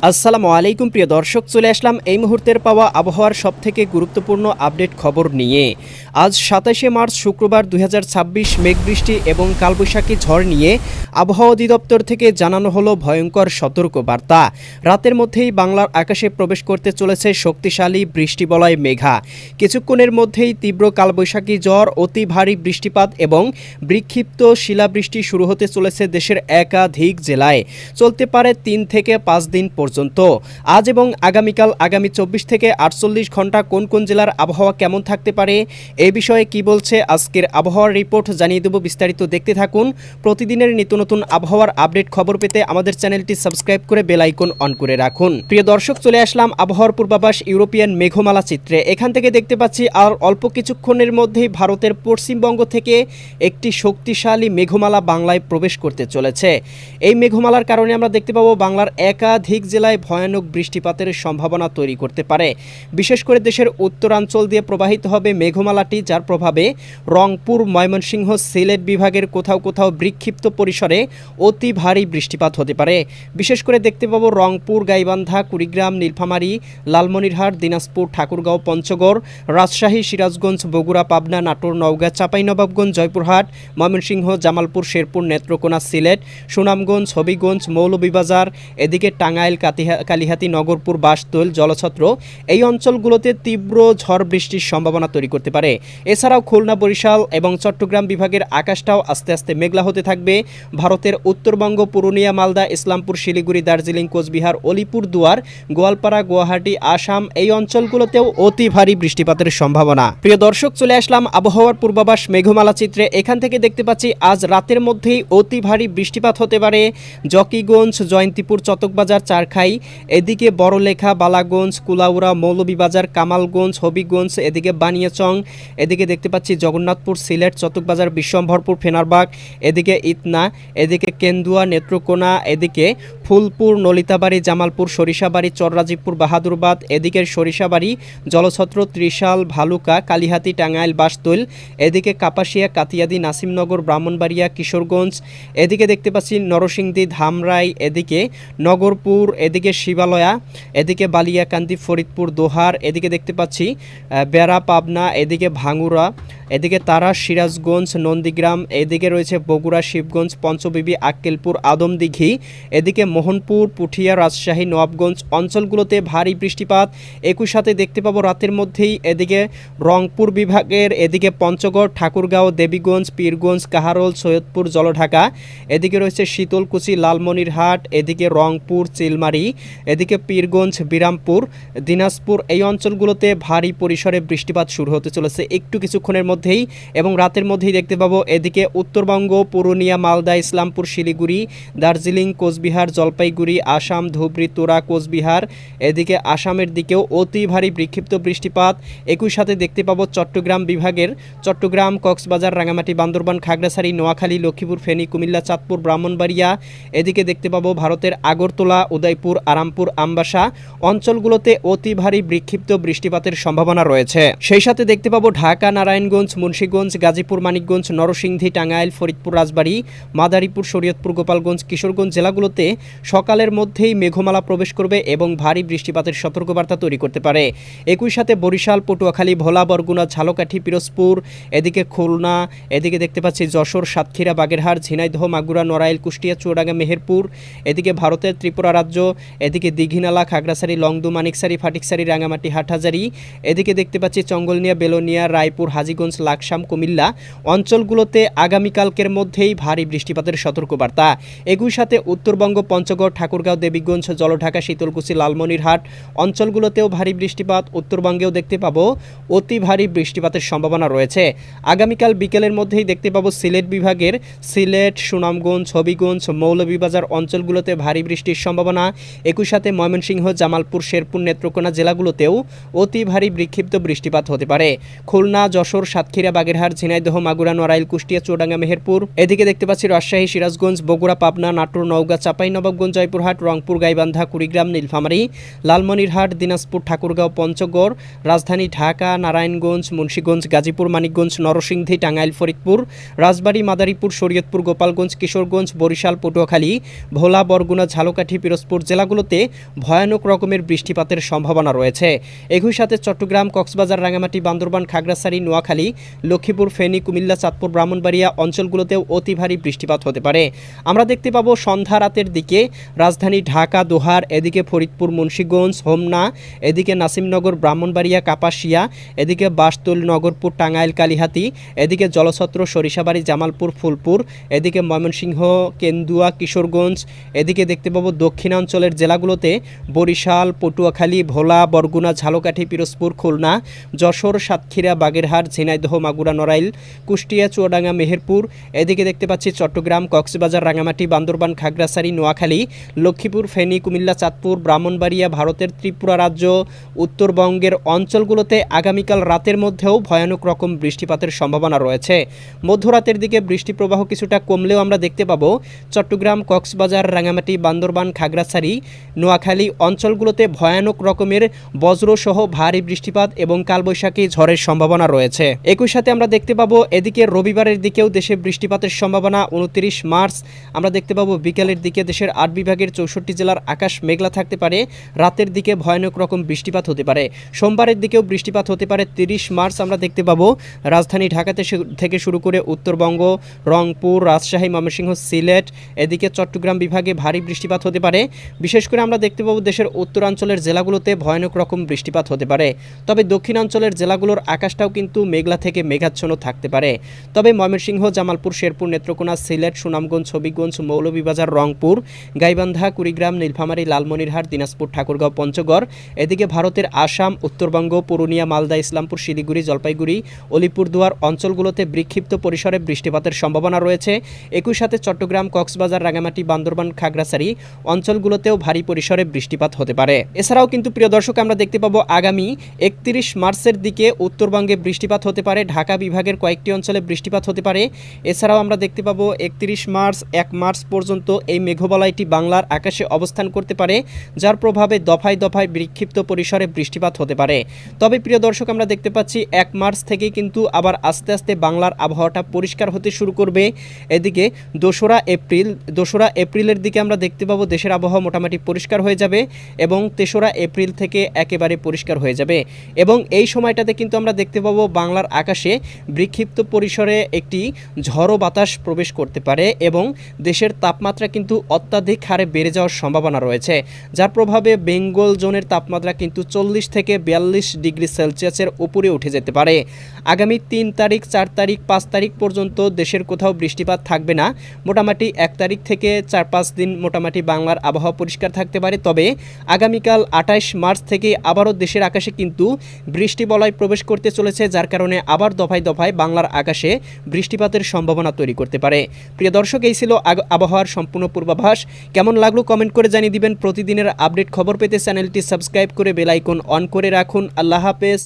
আসসালামু আলাইকুম প্রিয় দর্শক, চলে আসলাম এই মুহূর্তের পাওয়া আবহাওয়ার সবথেকে গুরুত্বপূর্ণ আপডেট খবর নিয়ে। আজ ২৭শে মার্চ শুক্রবার ২০২৬ মেঘবৃষ্টি এবং কালবৈশাখী ঝড় নিয়ে আবহাওয়া অধিদপ্তর থেকে জানানো হলো ভয়ঙ্কর সতর্কবার্তা। রাতের মধ্যেই বাংলার আকাশে প্রবেশ করতে চলেছে শক্তিশালী বৃষ্টিবলয় মেঘা। কিছুক্ষণের মধ্যেই তীব্র কালবৈশাখী ঝড়, অতি ভারী বৃষ্টিপাত এবং বিক্ষিপ্ত শিলাবৃষ্টি শুরু হতে চলেছে দেশের একাধিক জেলায়। চলতে পারে ৩ থেকে ৫ দিন পর্যন্ত। আজ এবং আগামীকাল আগামী ২৪ থেকে ৪৮ ঘন্টা কোন কোন জেলার আবহাওয়া কেমন থাকতে পারে, এই বিষয়ে কি বলছে আজকের আবহাওয়ার রিপোর্ট জানিয়ে দেব। বিস্তারিত দেখতে থাকুন। প্রতিদিনের নিত্য নতুন আবহাওয়ার আপডেট খবর পেতে আমাদের চ্যানেলটি সাবস্ক্রাইব করে বেল আইকন অন করে রাখুন। প্রিয় দর্শক, চলে আসলাম আবহাওয়ার পূর্বাভাস ইউরোপিয়ান মেঘমালা চিত্রে। এখান থেকে দেখতে পাচ্ছি আর অল্প কিছুক্ষণের মধ্যেই ভারতের পশ্চিমবঙ্গ থেকে একটি শক্তিশালী মেঘমালা বাংলায় প্রবেশ করতে চলেছে। এই মেঘমালার কারণে আমরা দেখতে পাবো বাংলার একাধিক জেলায় ভয়ানক বৃষ্টিপাতের সম্ভাবনা তৈরি করতে পারে। বিশেষ করে দেশের উত্তরাঞ্চল দিয়ে প্রবাহিত হবে মেঘমালাটি, যার প্রভাবে রংপুর, ময়মনসিংহ, সিলেট বিভাগের কোথাও কোথাও বিক্ষিপ্ত পরিসরে অতি ভারী বৃষ্টিপাত হতে পারে। বিশেষ করে দেখতে পাবো রংপুর, গাইবান্ধা, কুড়িগ্রাম, নীলফামারী, লালমনিরহাট, দিনাজপুর, ঠাকুরগাঁও, পঞ্চগড়, রাজশাহী, সিরাজগঞ্জ, বগুড়া, পাবনা, নাটোর, নওগাঁ, চাঁপাইনবাবগঞ্জ, জয়পুরহাট, ময়মনসিংহ, জামালপুর, শেরপুর, নেত্রকোনা, সিলেট, সুনামগঞ্জ, হবিগঞ্জ, মৌলভীবাজার, এদিকে টাঙ্গাইল, কালিহাতী, নগরপুর, বাসতৈল, জলছত্র, এই অঞ্চলগুলোতে তীব্র ঝড় বৃষ্টির সম্ভাবনা তৈরি করতে পারে। এছাড়াও খুলনা, বরিশাল এবং চট্টগ্রাম বিভাগের আকাশটাও আস্তে আস্তে মেঘলা হতে থাকবে। ভারতের উত্তরবঙ্গ, পুরুলিয়া, মালদা, ইসলামপুর, শিলিগুড়ি, দার্জিলিং, কোচবিহার, আলিপুরদুয়ার, গোয়ালপাড়া, গুয়াহাটি, আসাম, এই অঞ্চলগুলোতেও অতি ভারী বৃষ্টিপাতের সম্ভাবনা। প্রিয় দর্শক, চলে আসলাম আবহাওয়ার পূর্বাভাস মেঘমালা চিত্রে। এখান থেকে দেখতে পাচ্ছি আজ রাতের মধ্যেই অতি ভারী বৃষ্টিপাত হতে পারে জকিগঞ্জ, জয়ন্তীপুর, চতকবাজার, চারখাই, এদিকে বড়লেখা, বালাগঞ্জ, কুলাউড়া, মৌলভীবাজার, কামালগঞ্জ, হবিগঞ্জ, এদিকে বানিয়াচং, এদিকে দেখতে পাচ্ছি জগন্নাথপুর, সিলেট, চতকবাজার, বিশ্বম্ভরপুর, ফেনারবাগ, এদিকে ইতনা, এদিকে কেন্দুয়া, নেত্রকোনা, এদিকে ফুলপুর, নলিতাবাড়ি, জামালপুর, সরিষাবাড়ি, চররাজীবপুর, বাহাদুরবাদ, এদিকে সরিষাবাড়ি, জলছত্র, ত্রিশাল, ভালুকা, কালিহাতী, টাঙ্গাইল, বাসতৈল, এদিকে কাপাসিয়া, কাতিয়াদি, নাসিমনগর, ব্রাহ্মণবাড়িয়া, কিশোরগঞ্জ, এদিকে দেখতে পাচ্ছি নরসিংদী, ধামরাই, এদিকে নগরপুর, এদিকে শিবালয়া, এদিকে বালিয়াকান্দি, ফরিদপুর, দোহার, এদিকে দেখতে পাচ্ছি বেড়া, পাবনা, এদিকে ভাঙ্গুরা, এদিকে তারা, সিরাজগঞ্জ, নন্দীগ্রাম, এদিকে রয়েছে বগুড়া, শিবগঞ্জ, পঞ্চবিবি, আক্কেলপুর, আদমদিঘি, এদিকে মোহনপুর, পুঠিয়া, রাজশাহী, নবাবগঞ্জ অঞ্চলগুলোতে ভারী বৃষ্টিপাত। একই সাথে দেখতে পাবো রাতের মধ্যেই এদিকে রংপুর বিভাগের এদিকে পঞ্চগড়, ঠাকুরগাঁও, দেবীগঞ্জ, পীরগঞ্জ, কাহারোল, সৈয়দপুর, জলঢাকা, এদিকে রয়েছে শীতলকুচি, লালমনিরহাট, এদিকে রংপুর, চিলমারি, এদিকে পীরগঞ্জ, বিরামপুর, দিনাজপুর, এই অঞ্চলগুলোতে ভারী পরিসরে বৃষ্টিপাত শুরু হতে চলেছে একটু কিছুক্ষণের মধ্যেই এবং রাতের মধ্যেই দেখতে পাবো এদিকে উত্তরবঙ্গ, পুরুলিয়া, মালদা, ইসলামপুর, শিলিগুড়ি, দার্জিলিং, কোচবিহার, জলপাইগুড়ি, আসাম, ধুবড়ী, তোরা, কোচবিহার, এদিকে আসামের দিকেও অতি ভারী বিক্ষিপ্ত বৃষ্টিপাত। একই সাথে দেখতে পাবো চট্টগ্রাম বিভাগের চট্টগ্রাম, কক্সবাজার, রাঙামাটি, বান্দরবান, খাগড়াছড়ি, নোয়াখালী, লক্ষ্মীপুর, ফেনী, কুমিল্লা, চাঁদপুর, ব্রাহ্মণবাড়িয়া, এদিকে দেখতে পাবো ভারতের আগরতলা, উদয়পুর, আরামপুর, আমবাসা অঞ্চলগুলোতে অতি ভারী বিক্ষিপ্ত বৃষ্টিপাতের সম্ভাবনা রয়েছে। সেই সাথে দেখতে পাবো ঢাকা, নারায়ণগঞ্জ, মুন্সিগঞ্জ, গাজীপুর, মানিকগঞ্জ, নরসিংদী, টাঙ্গাইল, ফরিদপুর, রাজবাড়ী, মাদারীপুর, শরীয়তপুর, গোপালগঞ্জ, কিশোরগঞ্জ জেলাগুলোতে সকালের মধ্যেই মেঘমালা প্রবেশ করবে এবং ভারী বৃষ্টিপাতের সতর্কবার্তা তৈরি করতে পারে। একই সাথে বরিশাল, পটুয়াখালী, ভোলা, বরগুনা, ঝালকাঠি, পিরোজপুর, এদিকে খুলনা, এদিকে দেখতে পাচ্ছি যশোর, সাতক্ষীরা, বাগেরহাট, ঝিনাইদহ, মাগুরা, নড়াইল, কুষ্টিয়া, চুয়াডাঙ্গা, মেহেরপুর, এদিকে ভারতের ত্রিপুরা রাজ্য, এদিকে দীঘিনালা, খাগড়াছড়ি, লংদু, মানিকছড়ি, ফাটিকছড়ি, রাঙামাটি, হাটহাজারি, এদিকে দেখতে পাচ্ছি চঙ্গলনিয়া, বেলোনিয়া, রায়পুর, হাজীগঞ্জ, লাকসাম, কুমিল্লা অঞ্চলগুলোতে আগামীকালকের মধ্যেই ভারী বৃষ্টিপাতের সতর্কবার্তা। একই সাথে উত্তরবঙ্গ, পঞ্চগড়, ঠাকুরগাঁও, দেবীগঞ্জ, জলঢাকা, শীতলকুচি, লালমনিরহাট অঞ্চলগুলোতেও ভারী বৃষ্টিপাত। উত্তরবঙ্গেও দেখতে পাবো অতি ভারী বৃষ্টিপাতের সম্ভাবনা রয়েছে। আগামীকাল বিকেলের মধ্যেই দেখতে পাবো সিলেট বিভাগের সিলেট, সুনামগঞ্জ, হবিগঞ্জ, মৌলভীবাজার অঞ্চলগুলোতে ভারী বৃষ্টির সম্ভাবনা। একই সাথে ময়মনসিংহ, জামালপুর, শেরপুর, নেত্রকোনা জেলাগুলোতেও অতি ভারী বিক্ষিপ্ত বৃষ্টিপাত হতে পারে। খুলনা, যশোর, সাতক্ষীরা, বাগেরহাট, ঝিনাইদহ, মাগুরা, নড়াইল, কুষ্টিয়া, চুয়াডাঙ্গা, মেহেরপুর, এদিকে দেখতে পাচ্ছি রাজশাহী, সিরাজগঞ্জ, বগুড়া, পাবনা, নাটোর, নওগাঁ, চাঁপাইনবাবগঞ্জ, নবাবগঞ্জ, জয়পুরহাট, রংপুর, গাইবান্ধা, কুড়িগ্রাম, নীলফামারী, লালমনিরহাট, দিনাজপুর, ঠাকুরগাঁও, পঞ্চগড়, রাজধানী ঢাকা, নারায়ণগঞ্জ, মুন্সিগঞ্জ, গাজীপুর, মানিকগঞ্জ, নরসিংদী, টাঙ্গাইল, ফরিদপুর, রাজবাড়ী, মাদারীপুর, শরীয়তপুর, গোপালগঞ্জ, কিশোরগঞ্জ, বরিশাল, পটুয়াখালী, ভোলা, বরগুনা, ঝালকাঠি, পিরোজপুর জেলাগুলোতে ভয়ানক রকমের বৃষ্টিপাতের সম্ভাবনা রয়েছে। একই সাথে চট্টগ্রাম, কক্সবাজার, রাঙ্গামাটি, বান্দরবান, খাগড়াছড়ি, নোয়াখালী, লক্ষ্মীপুর, ফেনী, কুমিল্লা, চাঁদপুর, ব্রাহ্মণবাড়িয়া অঞ্চলগুলোতেও অতি ভারী বৃষ্টিপাত হতে পারে। আমরা দেখতে পাবো সন্ধ্যা রাতের দিকে রাজধানী ঢাকা, দোহার, এদিকে ফরিদপুর, মুন্সিগঞ্জ, হোমনা, এদিকে নাসিমনগর, ব্রাহ্মণবাড়িয়া, কাপাসিয়া, এদিকে বাসতুল, নগরপুর, টাঙ্গাইল, কালিহাতী, এদিকে জলছত্র, সরিষাবাড়ি, জামালপুর, ফুলপুর, এদিকে ময়মনসিংহ, কেন্দুয়া, কিশোরগঞ্জ, এদিকে দেখতে পাবো দক্ষিণাঞ্চলের জেলাগুলোতে বরিশাল, পটুয়াখালী, ভোলা, বরগুনা, ঝালকাঠি, পিরোজপুর, খুলনা, যশোর, সাতক্ষীরা, বাগেরহাট, ঝিনাইদহ, মাগুরা, নড়াইল, কুষ্টিয়া, চুয়াডাঙ্গা, মেহেরপুর, এদিকে দেখতে পাচ্ছি চট্টগ্রাম, কক্সবাজার, রাঙ্গামাটি, বান্দরবান, খাগড়াছড়ি, নোয়াখালী, লক্ষ্মীপুর, ফেনী, কুমিল্লা, চাঁদপুর, ব্রাহ্মণবাড়িয়া, ভারতের ত্রিপুরা রাজ্য, উত্তরবঙ্গের অঞ্চলগুলোতে আগামীকাল রাতের মধ্যেও ভয়ানক রকম বৃষ্টিপাতের সম্ভাবনা রয়েছে। মধ্যরাতের দিকে বৃষ্টি প্রবাহ কিছুটা কমলেও আমরা দেখতে পাবো চট্টগ্রাম, কক্সবাজার, রাঙ্গামাটি, বান্দরবান, খাগড়াছড়ি, নোয়াখালী অঞ্চলগুলোতে ভয়ানক রকমের বজ্রসহ ভারী বৃষ্টিপাত এবং কালবৈশাখী ঝড়ের সম্ভাবনা রয়েছে। একই সাথে আমরা দেখতে পাবো এদিকে রবিবারের দিকেও দেশে বৃষ্টিপাতের সম্ভাবনা। 29 মার্চ আমরা দেখতে পাবো বিকেলের দিকে দেশের 8 বিভাগের 64 জেলার আকাশ মেঘলা থাকতে পারে, রাতের দিকে ভয়ানক রকম বৃষ্টিপাত হতে পারে। সোমবারের দিকেও বৃষ্টিপাত হতে পারে। 30 মার্চ আমরা দেখতে পাবো রাজধানী ঢাকাতে থেকে শুরু করে উত্তরবঙ্গ, রংপুর, রাজশাহী, ময়মনসিংহ, সিলেট, এদিকে চট্টগ্রাম বিভাগে ভারী বৃষ্টিপাত হতে পারে। বিশেষ করে আমরা দেখতে পাবো দেশের উত্তরাঞ্চলের জেলাগুলোতে ভয়ানক রকম বৃষ্টিপাত হতে পারে। তবে দক্ষিণাঞ্চলের জেলাগুলোর আকাশটাও কিন্তু মেঘলা থেকে মেঘাচ্ছন্ন থাকতে পারে। তবে ময়মনসিংহ, জামালপুর, শেরপুর, নেত্রকোনা, সিলেট, সুনামগঞ্জ, হবিগঞ্জ, মৌলভীবাজার, রংপুর, গাইবান্ধা, কুড়িগ্রাম, নীলফামারী, লালমনিরহাট, দিনাজপুর, ঠাকুরগাঁও, পঞ্চগড়, এদিকে ভারতের আসাম, উত্তরবঙ্গ, পুরুলিয়া, মালদা, ইসলামপুর, শিলিগুড়ি, জলপাইগুড়ি, আলিপুরদুয়ার অঞ্চলগুলোতে বিক্ষিপ্ত পরিসরে বৃষ্টিপাতের সম্ভাবনা রয়েছে। একই সাথে চট্টগ্রাম, কক্সবাজার, রাঙ্গামাটি, বান্দরবান, খাগড়াছড়ি অঞ্চলগুলোতেও ভারী পরিসরে বৃষ্টিপাত হতে পারে। এছাড়াও কিন্তু প্রিয় দর্শক আমরা দেখতে পাবো আগামী 31 মার্চের দিকে উত্তরবঙ্গে বৃষ্টিপাত হতে পারে, ঢাকা বিভাগের কয়েকটি অঞ্চলে বৃষ্টিপাত হতে পারে। এছাড়াও আমরা দেখতে পাবো 31 মার্চ 1 মার্চ পর্যন্ত এই মেঘবলয়টি বাংলার আকাশে অবস্থান করতে পারে, যার প্রভাবে দফায় দফায় বিক্ষিপ্ত পরিসরে বৃষ্টিপাত হতে পারে। তবে প্রিয় দর্শক আমরা দেখতে পাচ্ছি 1 মার্চ থেকেই কিন্তু আবার আস্তে আস্তে বাংলার আবহাওয়াটা পরিষ্কার হতে শুরু করবে। এদিকে 2রা এপ্রিলের দিকে আমরা দেখতে পাবো দেশের আবহাওয়া মোটামুটি পরিষ্কার হয়ে যাবে এবং 3রা এপ্রিল থেকে একেবারে পরিষ্কার হয়ে যাবে। এবং এই সময়টাতে কিন্তু আমরা দেখতে পাবো বাংলার আকাশে বিক্ষিপ্ত পরিসরে একটি ঝড়ো বাতাস প্রবেশ করতে পারে এবং দেশের তাপমাত্রা কিন্তু অত্যাধিক হারে বেড়ে যাওয়ার সম্ভাবনা রয়েছে, যার প্রভাবে বেঙ্গল জোনের তাপমাত্রা কিন্তু 40 থেকে 42 ডিগ্রি সেলসিয়াসের উপরে উঠে যেতে পারে। আগামী 3 তারিখ, 4 তারিখ, 5 তারিখ পর্যন্ত দেশের কোথাও বৃষ্টিপাত থাকবে না। মোটামুটি 1 তারিখ থেকে 4-5 দিন মোটামুটি বাংলার আবহাওয়া পরিষ্কার থাকতে পারে। তবে আগামীকাল 28 মার্চ থেকে আবারও দেশের আকাশে কিন্তু বৃষ্টি বলয় প্রবেশ করতে চলেছে, যার কারণে আবার দফায় দফায় বাংলার আকাশে বৃষ্টিপাতের সম্ভাবনা তৈরি করতে পারে। প্রিয় দর্শক, এই ছিল আবহাওয়ার সম্পূর্ণ পূর্বাভাস। কেমন লাগলো কমেন্ট করে জানিয়ে দিবেন। প্রতিদিনের আপডেট খবর পেতে চ্যানেলটি সাবস্ক্রাইব করে বেল আইকন অন করে রাখুন। আল্লাহ হাফেজ।